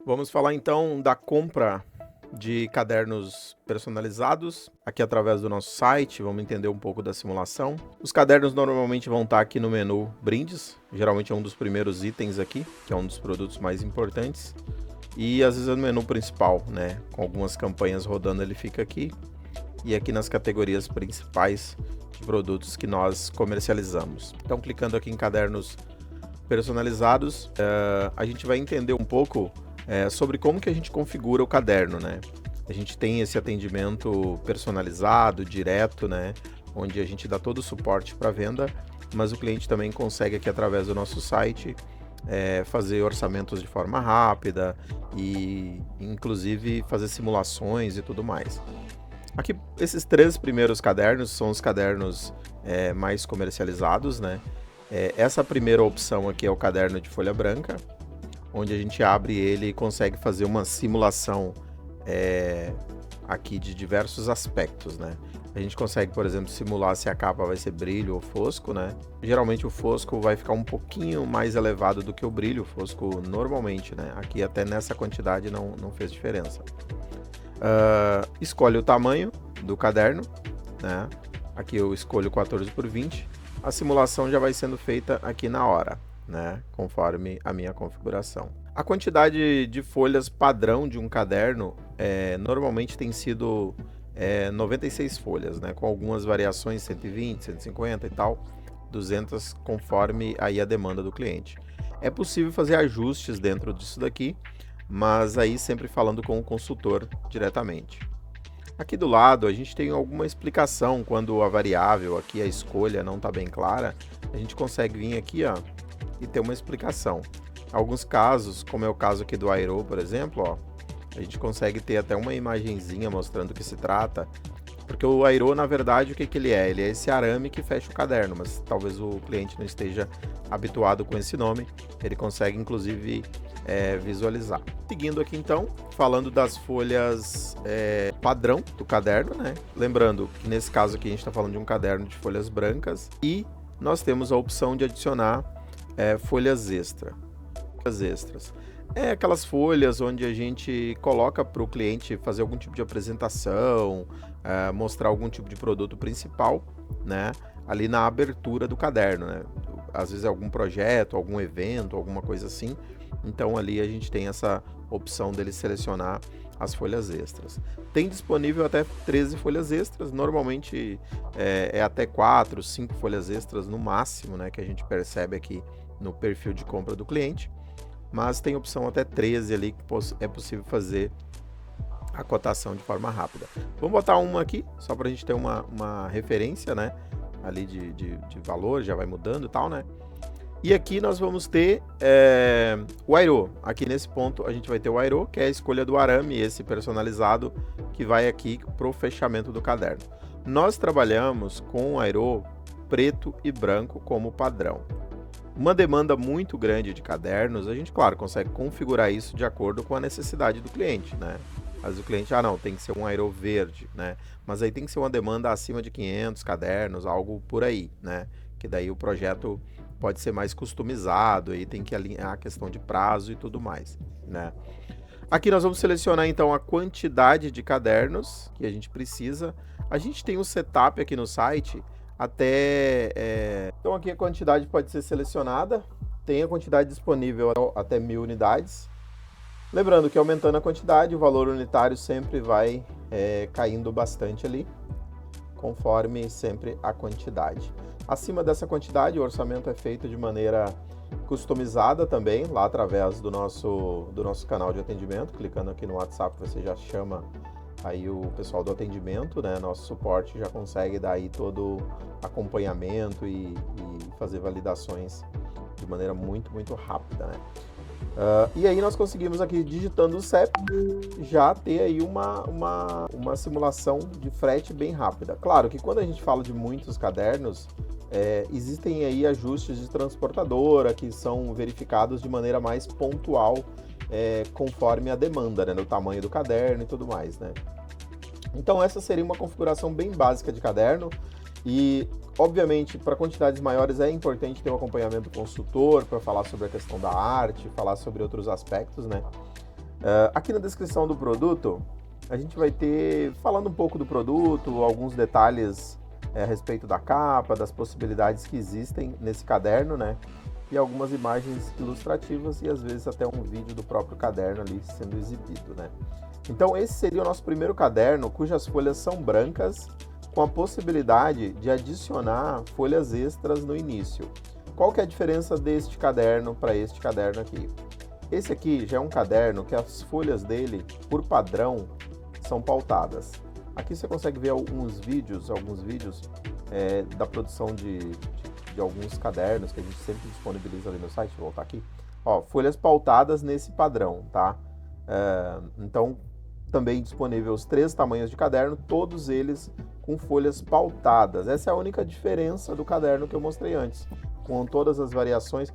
Vamos falar então da compra de cadernos personalizados, aqui através do nosso site, vamos entender um pouco da simulação. Os cadernos normalmente vão estar aqui no menu Brindes, geralmente é um dos primeiros itens aqui, que é um dos produtos mais importantes. E às vezes é no menu principal, né? Com algumas campanhas rodando, ele fica aqui. E aqui nas categorias principais de produtos que nós comercializamos. Então, clicando aqui em cadernos personalizados, a gente vai entender um pouco sobre como que a gente configura o caderno, né? A gente tem esse atendimento personalizado, direto, né? Onde a gente dá todo o suporte para venda, mas o cliente também consegue aqui através do nosso site fazer orçamentos de forma rápida e inclusive fazer simulações e tudo mais. Aqui, esses 3 primeiros cadernos são os cadernos mais comercializados, né? Essa primeira opção aqui é o caderno de folha branca, onde a gente abre ele e consegue fazer uma simulação aqui de diversos aspectos, né? A gente consegue, por exemplo, simular se a capa vai ser brilho ou fosco, né? Geralmente o fosco vai ficar um pouquinho mais elevado do que o brilho, o fosco normalmente, né? Aqui até nessa quantidade não fez diferença. Escolhe o tamanho do caderno, né? Aqui eu escolho 14 por 20. A simulação já vai sendo feita aqui na hora, né? Conforme a minha configuração. A quantidade de folhas padrão de um caderno normalmente tem sido 96 folhas, né? Com algumas variações, 120, 150 e tal, 200 conforme aí a demanda do cliente. É possível fazer ajustes dentro disso daqui, mas aí sempre falando com o consultor diretamente. Aqui do lado a gente tem alguma explicação quando a variável aqui, a escolha não está bem clara, a gente consegue vir aqui e ter uma explicação. Alguns casos, como é o caso aqui do Aero, por exemplo, a gente consegue ter até uma imagenzinha mostrando o que se trata, porque o Aero, na verdade, o que ele é? Ele é esse arame que fecha o caderno, mas talvez o cliente não esteja habituado com esse nome, ele consegue inclusive visualizar. Seguindo aqui então, falando das folhas padrão do caderno, né? Lembrando que nesse caso aqui a gente está falando de um caderno de folhas brancas e nós temos a opção de adicionar folhas extras. Aquelas folhas onde a gente coloca para o cliente fazer algum tipo de apresentação, mostrar algum tipo de produto principal, né? Ali na abertura do caderno, né? Às vezes é algum projeto, algum evento, alguma coisa assim. Então ali a gente tem essa opção dele selecionar as folhas extras. Tem disponível até 13 folhas extras, normalmente até 4, 5 folhas extras no máximo, né? Que a gente percebe aqui no perfil de compra do cliente. Mas tem opção até 13 ali que é possível fazer a cotação de forma rápida. Vamos botar uma aqui, só para a gente ter uma referência, né? Ali de valor, já vai mudando e tal, né? E aqui nós vamos ter o Aero. Aqui nesse ponto a gente vai ter o Aero, que é a escolha do arame, esse personalizado, que vai aqui para o fechamento do caderno. Nós trabalhamos com o Aero preto e branco como padrão. Uma demanda muito grande de cadernos, a gente, claro, consegue configurar isso de acordo com a necessidade do cliente, né? Às vezes o cliente, não, tem que ser um Aero verde, né? Mas aí tem que ser uma demanda acima de 500 cadernos, algo por aí, né? Que daí o projeto pode ser mais customizado, aí tem que alinhar a questão de prazo e tudo mais, né? Aqui nós vamos selecionar então a quantidade de cadernos que a gente precisa. A gente tem um setup aqui no site Então aqui a quantidade pode ser selecionada, tem a quantidade disponível até 1000 unidades. Lembrando que aumentando a quantidade, o valor unitário sempre vai caindo bastante ali, conforme sempre a quantidade. Acima dessa quantidade, o orçamento é feito de maneira customizada também, lá através do nosso canal de atendimento. Clicando aqui no WhatsApp, você já chama aí o pessoal do atendimento, né? Nosso suporte já consegue dar aí todo acompanhamento e fazer validações de maneira muito, muito rápida, né? E aí nós conseguimos aqui, digitando o CEP, já ter aí uma simulação de frete bem rápida. Claro que quando a gente fala de muitos cadernos, existem aí ajustes de transportadora que são verificados de maneira mais pontual, conforme a demanda, né, no tamanho do caderno e tudo mais, né? Então essa seria uma configuração bem básica de caderno e, obviamente, para quantidades maiores é importante ter um acompanhamento consultor para falar sobre a questão da arte, falar sobre outros aspectos, né? Aqui na descrição do produto, a gente vai ter, falando um pouco do produto, alguns detalhes a respeito da capa, das possibilidades que existem nesse caderno, né? E algumas imagens ilustrativas e às vezes até um vídeo do próprio caderno ali sendo exibido, né? Então esse seria o nosso primeiro caderno, cujas folhas são brancas, com a possibilidade de adicionar folhas extras no início. Qual que é a diferença deste caderno para este caderno aqui? Esse aqui já é um caderno que as folhas dele, por padrão, são pautadas. Aqui você consegue ver alguns vídeos da produção de alguns cadernos que a gente sempre disponibiliza ali no site. Vou voltar aqui. Ó, folhas pautadas nesse padrão, tá? Então, também disponível os 3 tamanhos de caderno, todos eles com folhas pautadas. Essa é a única diferença do caderno que eu mostrei antes, com todas as variações.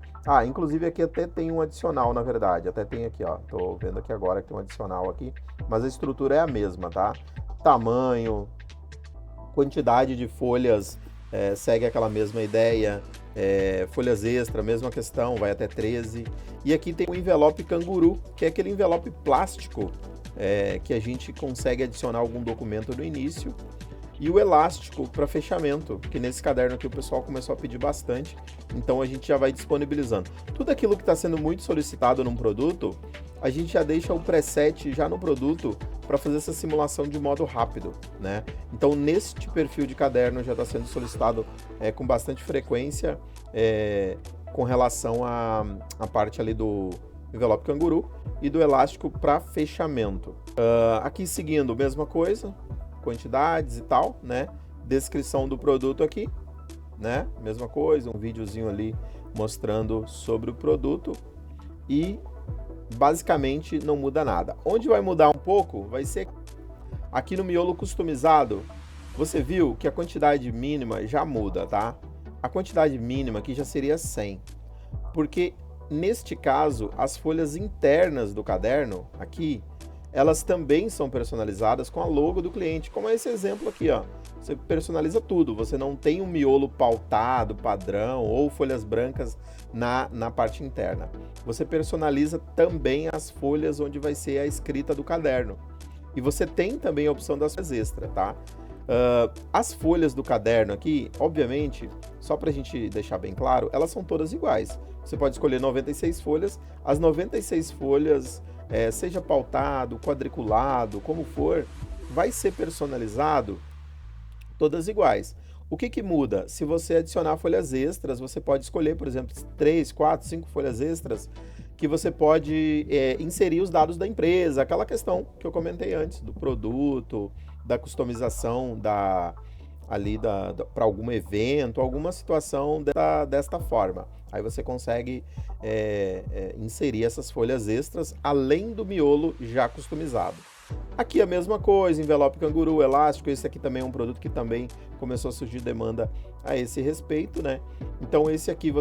Inclusive aqui até tem um adicional, na verdade. Até tem aqui, ó. Tô vendo aqui agora que tem um adicional aqui, mas a estrutura é a mesma, tá? Tamanho, quantidade de folhas segue aquela mesma ideia. Folhas extra, mesma questão, vai até 13. E aqui tem o envelope canguru, que é aquele envelope plástico que a gente consegue adicionar algum documento no início. E o elástico para fechamento, que nesse caderno aqui o pessoal começou a pedir bastante, então a gente já vai disponibilizando. Tudo aquilo que está sendo muito solicitado num produto, a gente já deixa o preset já no produto para fazer essa simulação de modo rápido, né? Então neste perfil de caderno já está sendo solicitado com bastante frequência com relação à parte ali do envelope canguru e do elástico para fechamento. Aqui seguindo, mesma coisa, quantidades e tal, né? Descrição do produto aqui, né? Mesma coisa, um videozinho ali mostrando sobre o produto e basicamente não muda nada. Onde vai mudar um pouco vai ser aqui no miolo customizado. Você viu que a quantidade mínima já muda, tá? A quantidade mínima aqui já seria 100, porque neste caso as folhas internas do caderno aqui elas também são personalizadas com a logo do cliente, como é esse exemplo aqui, ó. Você personaliza tudo, você não tem um miolo pautado, padrão, ou folhas brancas na parte interna. Você personaliza também as folhas onde vai ser a escrita do caderno. E você tem também a opção das folhas extra, tá? As folhas do caderno aqui, obviamente, só para a gente deixar bem claro, elas são todas iguais. Você pode escolher 96 folhas, as 96 folhas seja pautado, quadriculado, como for, vai ser personalizado todas iguais. O que muda? Se você adicionar folhas extras, você pode escolher, por exemplo, 3, 4, 5 folhas extras, que você pode inserir os dados da empresa, aquela questão que eu comentei antes, do produto, da customização para algum evento, alguma situação desta forma. Aí você consegue inserir essas folhas extras além do miolo já customizado. Aqui a mesma coisa, envelope canguru, elástico, esse aqui também é um produto que também começou a surgir demanda a esse respeito, né? Então esse aqui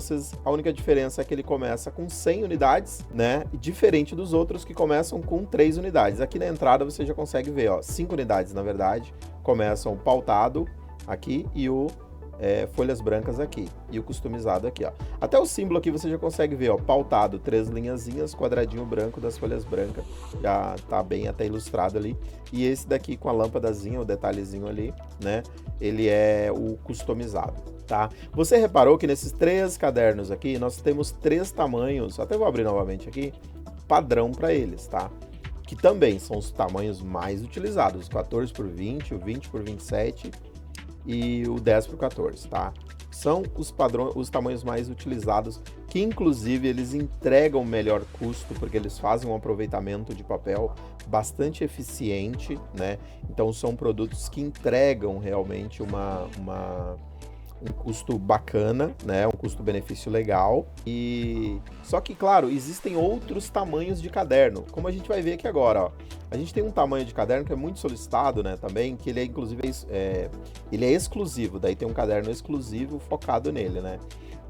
a única diferença é que ele começa com 100 unidades, né? Diferente dos outros que começam com 3 unidades. Aqui na entrada você já consegue ver, ó, 5 unidades na verdade, começam pautado aqui e o folhas brancas aqui e o customizado aqui, ó. Até o símbolo aqui você já consegue ver, ó, pautado, 3 linhazinhas, quadradinho branco das folhas brancas, já tá bem até ilustrado ali. E esse daqui com a lâmpadazinha, o detalhezinho ali, né? Ele é o customizado, tá? Você reparou que nesses 3 cadernos aqui nós temos 3 tamanhos, até vou abrir novamente aqui, padrão para eles, tá? Que também são os tamanhos mais utilizados, o 14 por 20, o 20 por 27 e o 10 por 14, tá? São os tamanhos mais utilizados, que inclusive eles entregam melhor custo, porque eles fazem um aproveitamento de papel bastante eficiente, né? Então são produtos que entregam realmente um custo bacana, né? Um custo-benefício legal. E só que, claro, existem outros tamanhos de caderno, como a gente vai ver aqui agora, ó. A gente tem um tamanho de caderno que é muito solicitado, né, também, que ele é inclusive ele é exclusivo, daí tem um caderno exclusivo focado nele, né?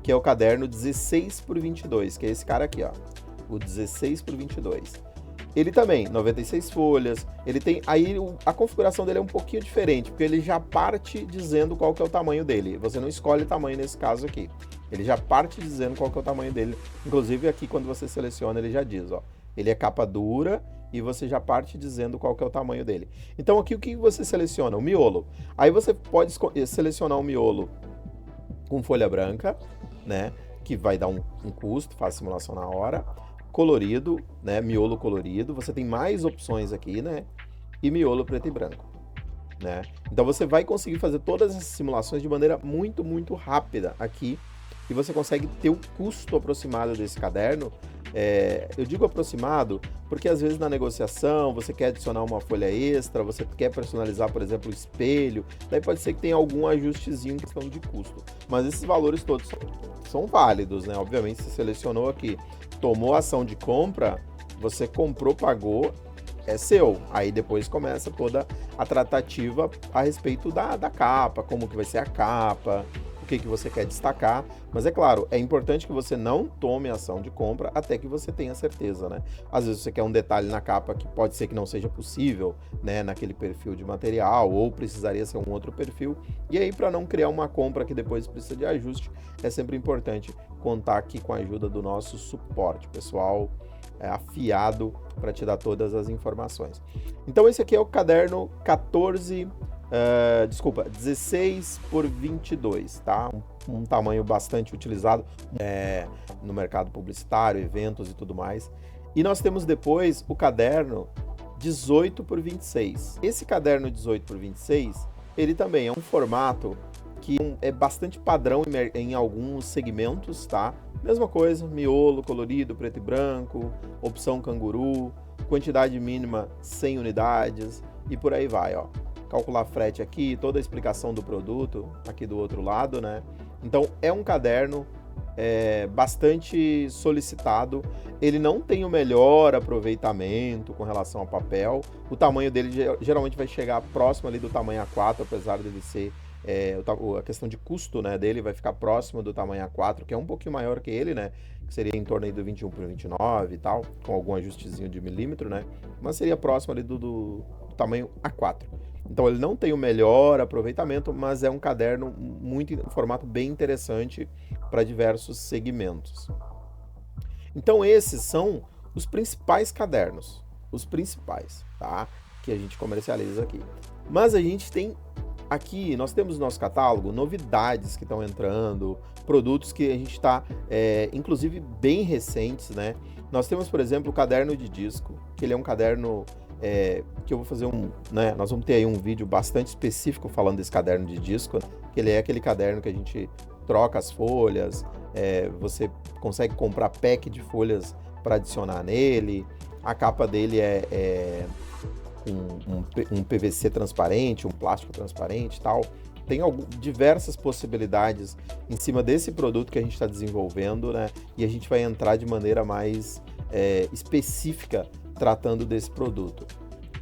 Que é o caderno 16 por 22, que é esse cara aqui, ó. O 16 por 22. Ele também, 96 folhas, ele tem, aí a configuração dele é um pouquinho diferente, porque ele já parte dizendo qual que é o tamanho dele, você não escolhe tamanho nesse caso aqui, ele já parte dizendo qual que é o tamanho dele, inclusive aqui quando você seleciona ele já diz, ó, ele é capa dura e você já parte dizendo qual que é o tamanho dele. Então aqui o que você seleciona? O miolo. Aí você pode selecionar o miolo com folha branca, né? Que vai dar um custo, faz simulação na hora. Colorido, né? Miolo colorido. Você tem mais opções aqui, né? E miolo preto e branco, né? Então você vai conseguir fazer todas essas simulações de maneira muito, muito rápida aqui. E você consegue ter o custo aproximado desse caderno. Eu digo aproximado porque às vezes na negociação você quer adicionar uma folha extra, você quer personalizar, por exemplo, o espelho, daí pode ser que tenha algum ajustezinho em questão de custo. Mas esses valores todos são válidos, né? Obviamente, você selecionou aqui, tomou ação de compra, você comprou, pagou, é seu. Aí depois começa toda a tratativa a respeito da capa, como que vai ser a capa, o que você quer destacar. Mas é claro, é importante que você não tome ação de compra até que você tenha certeza, né? Às vezes você quer um detalhe na capa que pode ser que não seja possível, né, naquele perfil de material, ou precisaria ser um outro perfil. E aí, para não criar uma compra que depois precisa de ajuste, é sempre importante contar aqui com a ajuda do nosso suporte, pessoal afiado para te dar todas as informações. Então esse aqui é o caderno 16 por 22, tá? Um tamanho bastante utilizado no mercado publicitário, eventos e tudo mais. E nós temos depois o caderno 18 por 26. Esse caderno 18 por 26, ele também é um formato que é bastante padrão em alguns segmentos, tá? Mesma coisa, miolo, colorido, preto e branco, opção canguru, quantidade mínima 100 unidades e por aí vai, ó. Calcular frete aqui, toda a explicação do produto aqui do outro lado, né? Então é um caderno bastante solicitado. Ele não tem o melhor aproveitamento com relação ao papel. O tamanho dele geralmente vai chegar próximo ali do tamanho A4, apesar dele ser a questão de custo, né, dele vai ficar próximo do tamanho A4, que é um pouquinho maior que ele, né, que seria em torno aí do 21 por 29 e tal, com algum ajustezinho de milímetro, né, mas seria próximo ali do tamanho A4. Então ele não tem o melhor aproveitamento, mas é um caderno um formato bem interessante para diversos segmentos. Então esses são os principais cadernos, os principais, tá, que a gente comercializa aqui. Mas a gente tem aqui, nós temos no nosso catálogo novidades que estão entrando, produtos que a gente está, inclusive, bem recentes, né? Nós temos, por exemplo, o caderno de disco, que ele é um caderno que eu vou fazer né? Nós vamos ter aí um vídeo bastante específico falando desse caderno de disco, que ele é aquele caderno que a gente troca as folhas, você consegue comprar pack de folhas para adicionar nele, a capa dele um PVC transparente, um plástico transparente e tal. Tem diversas possibilidades em cima desse produto que a gente está desenvolvendo, né? E a gente vai entrar de maneira mais específica tratando desse produto,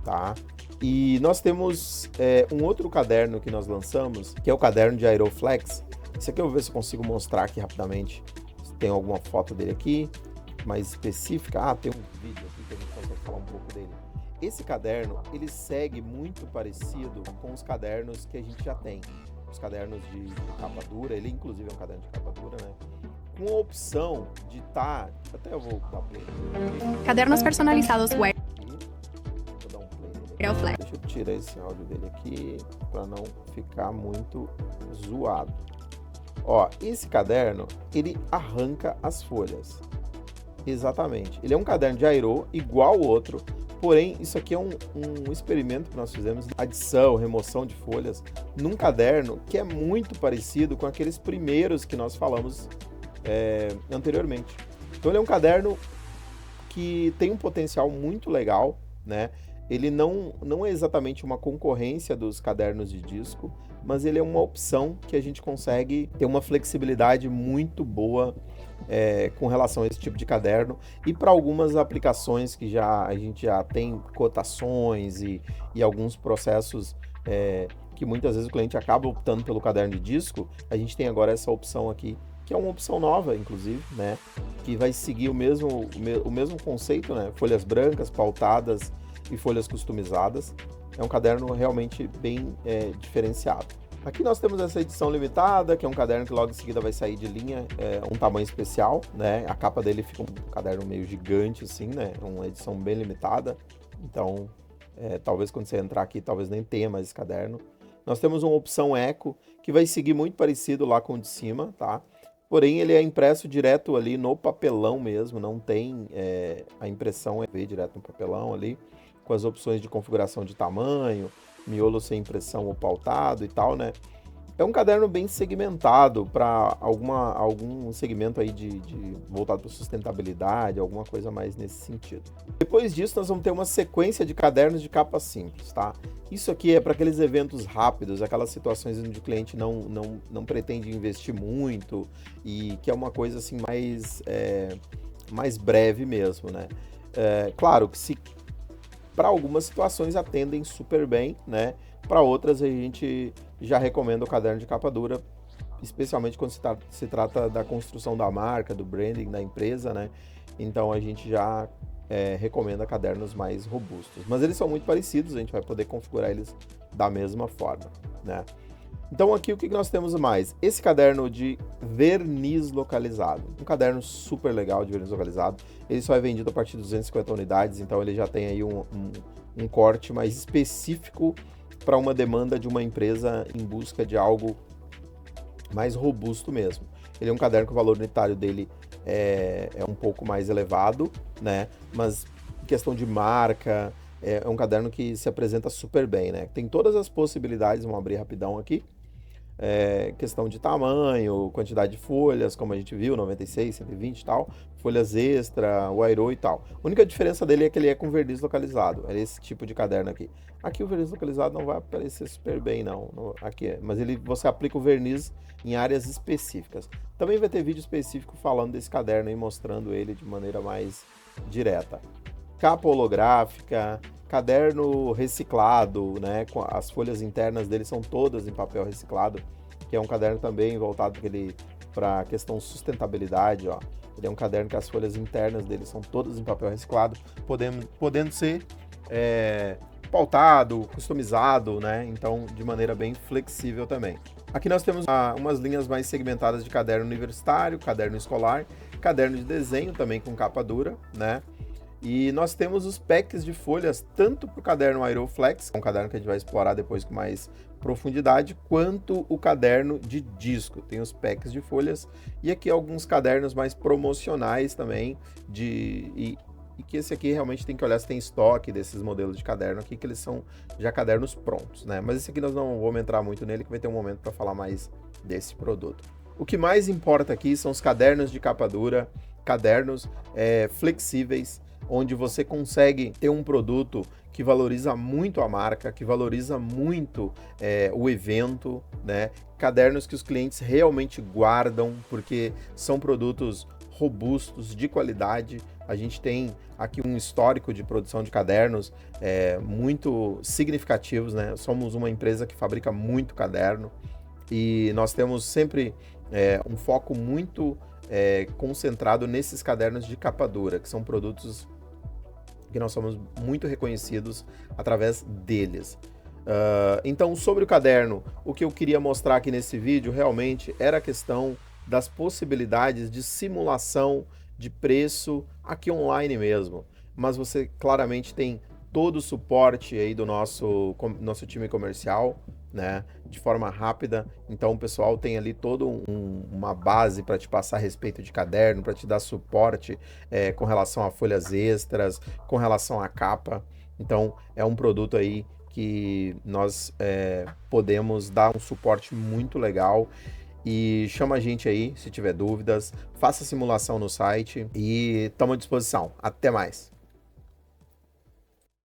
tá? E nós temos um outro caderno que nós lançamos, que é o caderno de Aeroflex. Esse aqui eu vou ver se eu consigo mostrar aqui rapidamente. Se tem alguma foto dele aqui, mais específica. Tem um vídeo aqui que a gente consegue falar um pouco dele. Esse caderno, ele segue muito parecido com os cadernos que a gente já tem. Os cadernos de capa dura, ele inclusive é um caderno de capa dura, né? Com a opção de estar... Até eu vou dar play. Cadernos personalizados web. Vou dar um play nele aqui. Deixa eu tirar esse áudio dele aqui para não ficar muito zoado. Ó, esse caderno, ele arranca as folhas. Exatamente. Ele é um caderno de aero igual o outro. Porém, isso aqui é um experimento que nós fizemos, adição, remoção de folhas, num caderno que é muito parecido com aqueles primeiros que nós falamos anteriormente. Então ele é um caderno que tem um potencial muito legal, né? Ele não é exatamente uma concorrência dos cadernos de disco, mas ele é uma opção que a gente consegue ter uma flexibilidade muito boa com relação a esse tipo de caderno e para algumas aplicações que a gente já tem cotações e alguns processos que muitas vezes o cliente acaba optando pelo caderno de disco, a gente tem agora essa opção aqui, que é uma opção nova, inclusive, né? Que vai seguir o mesmo conceito, né? Folhas brancas, pautadas e folhas customizadas. É um caderno realmente bem diferenciado, Aqui nós temos essa edição limitada, que é um caderno que logo em seguida vai sair de linha, um tamanho especial, né? A capa dele fica um caderno meio gigante, assim, né? Uma edição bem limitada. Então, talvez quando você entrar aqui, talvez nem tenha mais esse caderno. Nós temos uma opção Eco, que vai seguir muito parecido lá com o de cima, tá? Porém, ele é impresso direto ali no papelão mesmo, não tem a impressão direto no papelão ali, com as opções de configuração de tamanho, miolo sem impressão ou pautado e tal, né? É um caderno bem segmentado para algum segmento aí voltado para sustentabilidade, alguma coisa mais nesse sentido. Depois disso, nós vamos ter uma sequência de cadernos de capa simples, tá? Isso aqui é para aqueles eventos rápidos, aquelas situações onde o cliente não pretende investir muito e que é uma coisa assim mais breve mesmo, né? Claro que se para algumas situações atendem super bem, né? Para outras a gente já recomenda o caderno de capa dura, especialmente quando se trata da construção da marca, do branding da empresa, né? Então a gente já recomenda cadernos mais robustos. Mas eles são muito parecidos, a gente vai poder configurar eles da mesma forma, né? Então aqui o que nós temos mais? Esse caderno de verniz localizado. Um caderno super legal de verniz localizado. Ele só é vendido a partir de 250 unidades, então ele já tem aí um corte mais específico para uma demanda de uma empresa em busca de algo mais robusto mesmo. Ele é um caderno que o valor unitário dele é um pouco mais elevado, né? Mas em questão de marca, é um caderno que se apresenta super bem, né? Tem todas as possibilidades, vamos abrir rapidão aqui. Questão de tamanho, quantidade de folhas, como a gente viu, 96, 120 e tal, folhas extra, o airô e tal. A única diferença dele é que ele é com verniz localizado, é esse tipo de caderno aqui. Aqui o verniz localizado não vai aparecer super bem não, aqui mas você aplica o verniz em áreas específicas. Também vai ter vídeo específico falando desse caderno e mostrando ele de maneira mais direta. Capa holográfica, caderno reciclado, né? As folhas internas dele são todas em papel reciclado, que é um caderno também voltado para a questão sustentabilidade, ó. Ele é um caderno que as folhas internas dele são todas em papel reciclado, podendo ser pautado, customizado, né? Então, de maneira bem flexível também. Aqui nós temos umas linhas mais segmentadas de caderno universitário, caderno escolar, caderno de desenho também com capa dura, né? E nós temos os packs de folhas, tanto para o caderno Aeroflex, que é um caderno que a gente vai explorar depois com mais profundidade, quanto o caderno de disco. Tem os packs de folhas e aqui alguns cadernos mais promocionais também, e que esse aqui realmente tem que olhar se tem estoque desses modelos de caderno aqui, que eles são já cadernos prontos, né? Mas esse aqui nós não vamos entrar muito nele, que vai ter um momento para falar mais desse produto. O que mais importa aqui são os cadernos de capa dura, cadernos flexíveis, onde você consegue ter um produto que valoriza muito a marca, que valoriza muito o evento, né? Cadernos que os clientes realmente guardam, porque são produtos robustos, de qualidade. A gente tem aqui um histórico de produção de cadernos muito significativos, né? Somos uma empresa que fabrica muito caderno e nós temos sempre um foco muito concentrado nesses cadernos de capa dura, que são produtos que nós somos muito reconhecidos através deles. Então, sobre o caderno, o que eu queria mostrar aqui nesse vídeo realmente era a questão das possibilidades de simulação de preço aqui online mesmo. Mas você claramente tem todo o suporte aí do nosso time comercial, né, de forma rápida. Então o pessoal tem ali toda uma base para te passar a respeito de caderno, para te dar suporte com relação a folhas extras, com relação à capa. Então é um produto aí que nós podemos dar um suporte muito legal. E chama a gente aí se tiver dúvidas, faça a simulação no site e estamos à disposição. Até mais!